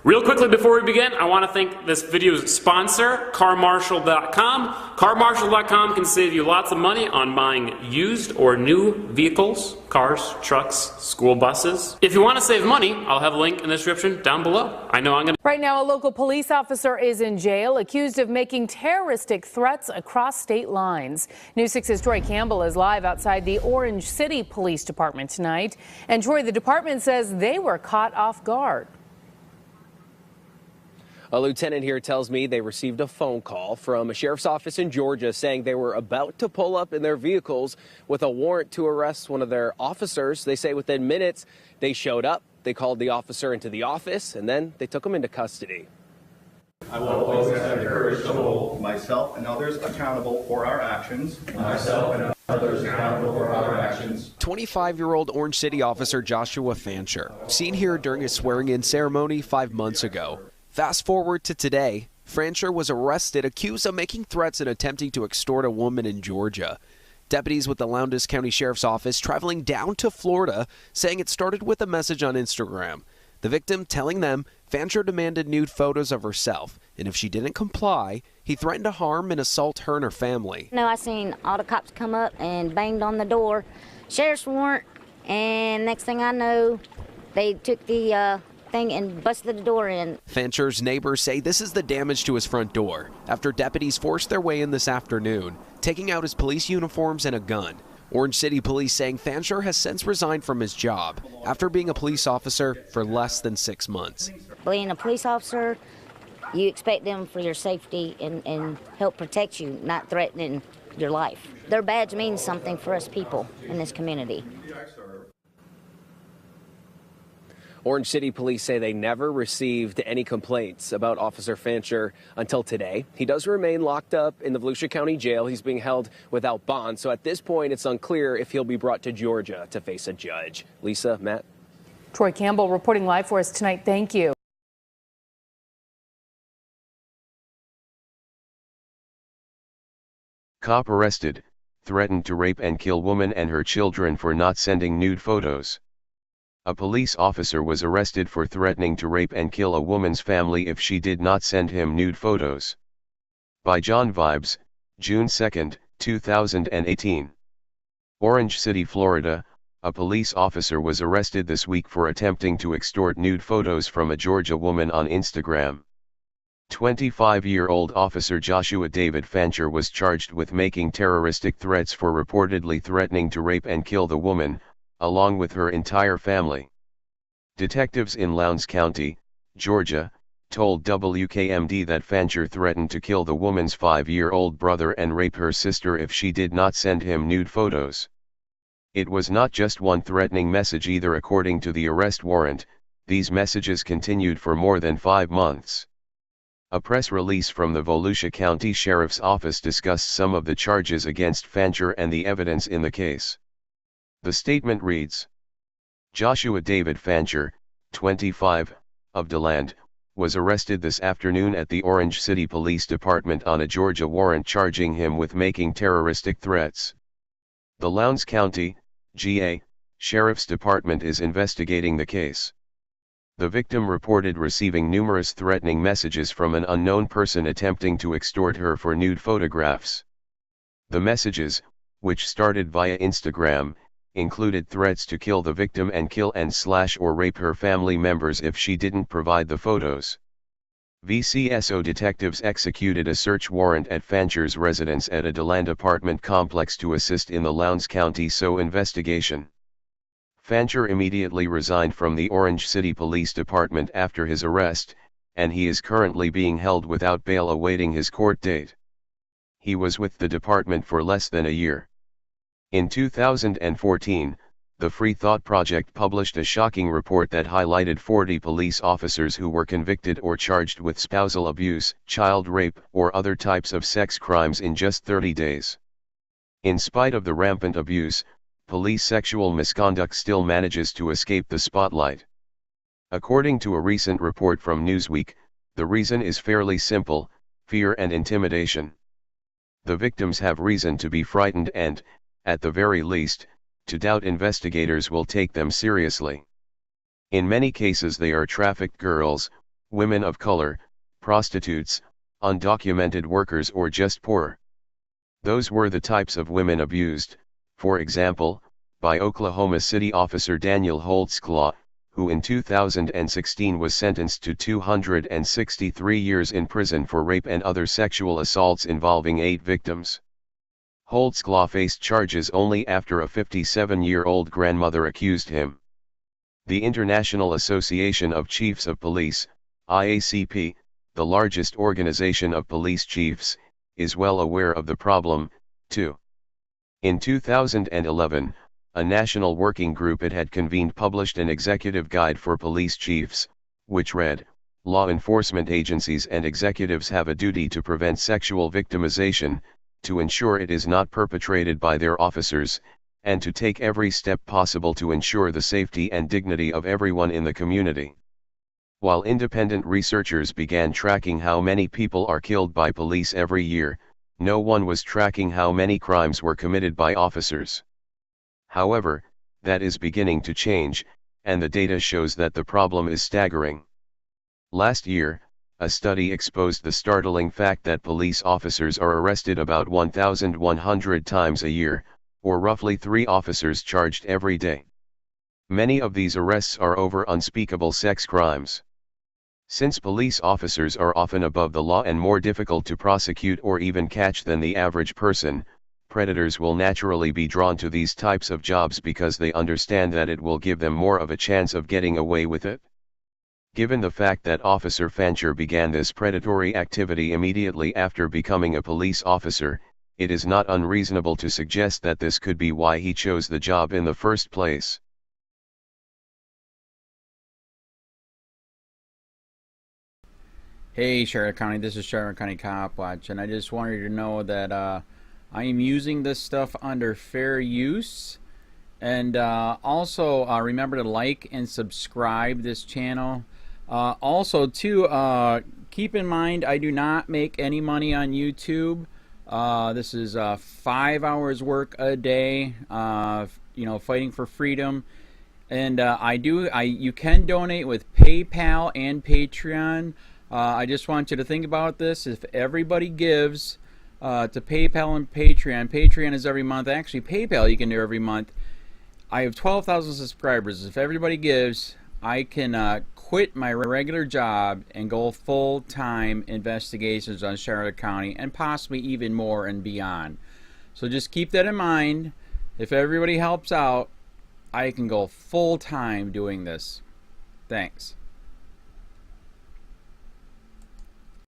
Real quickly before we begin, I want to thank this video's sponsor, CarMarshal.com. CarMarshal.com can save you lots of money on buying used or new vehicles, cars, trucks, school buses. If you want to save money, I'll have a link in the description down below. I know I'm going to... Right now, a local police officer is in jail, accused of making terroristic threats across state lines. News 6's Troy Campbell is live outside the Orange City Police Department tonight. And Troy, the department says they were caught off guard. A lieutenant here tells me they received a phone call from a sheriff's office in Georgia saying they were about to pull up in their vehicles with a warrant to arrest one of their officers. They say within minutes they showed up, they called the officer into the office, and then they took him into custody. I will always have the courage to hold myself and others accountable for our actions. 25-year-old Orange City officer Joshua Fancher, seen here during his swearing-in ceremony 5 months ago. Fast forward to today, Fancher was arrested, accused of making threats and attempting to extort a woman in Georgia. Deputies with the Lowndes County Sheriff's Office traveling down to Florida, saying it started with a message on Instagram. The victim telling them Fancher demanded nude photos of herself, and if she didn't comply, he threatened to harm and assault her and her family. No, I seen all the cops come up and banged on the door, sheriff's warrant, and next thing I know, they took the thing and busted the door in. Fancher's neighbors say this is the damage to his front door after deputies forced their way in this afternoon, taking out his police uniforms and a gun. Orange City Police saying Fancher has since resigned from his job after being a police officer for less than 6 months. Being a police officer, you expect them for your safety and help protect you, not threatening your life. Their badge means something for us people in this community. Orange City Police say they never received any complaints about Officer Fancher until today. He does remain locked up in the Volusia County Jail. He's being held without bond. So at this point, it's unclear if he'll be brought to Georgia to face a judge. Lisa, Matt. Troy Campbell reporting live for us tonight. Thank you. Cop arrested, threatened to rape and kill woman and her children for not sending nude photos. A police officer was arrested for threatening to rape and kill a woman's family if she did not send him nude photos. By John Vibes, June 2, 2018. Orange City, Florida, a police officer was arrested this week for attempting to extort nude photos from a Georgia woman on Instagram. 25-year-old officer Joshua David Fancher was charged with making terroristic threats for reportedly threatening to rape and kill the woman, along with her entire family. Detectives in Lowndes County, Georgia, told WKMD that Fancher threatened to kill the woman's 5-year-old brother and rape her sister if she did not send him nude photos. It was not just one threatening message either. According to the arrest warrant, these messages continued for more than 5 months. A press release from the Volusia County Sheriff's Office discussed some of the charges against Fancher and the evidence in the case. The statement reads, Joshua David Fancher, 25, of DeLand, was arrested this afternoon at the Orange City Police Department on a Georgia warrant charging him with making terroristic threats. The Lowndes County, GA, Sheriff's Department is investigating the case. The victim reported receiving numerous threatening messages from an unknown person attempting to extort her for nude photographs. The messages, which started via Instagram, included threats to kill the victim and kill and slash or rape her family members if she didn't provide the photos. VCSO detectives executed a search warrant at Fancher's residence at a DeLand apartment complex to assist in the Lowndes County SO investigation. Fancher immediately resigned from the Orange City Police Department after his arrest, and he is currently being held without bail awaiting his court date. He was with the department for less than a year. In 2014, the Free Thought Project published a shocking report that highlighted 40 police officers who were convicted or charged with spousal abuse, child rape, or other types of sex crimes in just 30 days. In spite of the rampant abuse, police sexual misconduct still manages to escape the spotlight. According to a recent report from Newsweek, the reason is fairly simple: fear and intimidation. The victims have reason to be frightened and, at the very least, to doubt investigators will take them seriously. In many cases they are trafficked girls, women of color, prostitutes, undocumented workers, or just poor. Those were the types of women abused, for example, by Oklahoma City officer Daniel Holtzclaw, who in 2016 was sentenced to 263 years in prison for rape and other sexual assaults involving 8 victims. Holtzclaw faced charges only after a 57-year-old grandmother accused him. The International Association of Chiefs of Police, IACP, the largest organization of police chiefs, is well aware of the problem, too. In 2011, a national working group it had convened published an executive guide for police chiefs, which read, "Law enforcement agencies and executives have a duty to prevent sexual victimization, to ensure it is not perpetrated by their officers, and to take every step possible to ensure the safety and dignity of everyone in the community." While independent researchers began tracking how many people are killed by police every year, no one was tracking how many crimes were committed by officers. However, that is beginning to change, and the data shows that the problem is staggering. Last year, a study exposed the startling fact that police officers are arrested about 1,100 times a year, or roughly 3 officers charged every day. Many of these arrests are over unspeakable sex crimes. Since police officers are often above the law and more difficult to prosecute or even catch than the average person, predators will naturally be drawn to these types of jobs because they understand that it will give them more of a chance of getting away with it. Given the fact that Officer Fancher began this predatory activity immediately after becoming a police officer, it is not unreasonable to suggest that this could be why he chose the job in the first place. Hey Charlotte County, this is Charlotte County Cop Watch, and I just wanted you to know that I am using this stuff under fair use. And also remember to like and subscribe this channel. Also too, keep in mind I do not make any money on YouTube. This is 5 hours work a day, you know, fighting for freedom. And you can donate with PayPal and Patreon. I just want you to think about this. If everybody gives to PayPal and Patreon, Patreon is every month. Actually, PayPal you can do every month. I have 12,000 subscribers. If everybody gives, I can quit my regular job and go full-time investigations on Charlotte County and possibly even more and beyond. So just keep that in mind. If everybody helps out, I can go full-time doing this. Thanks.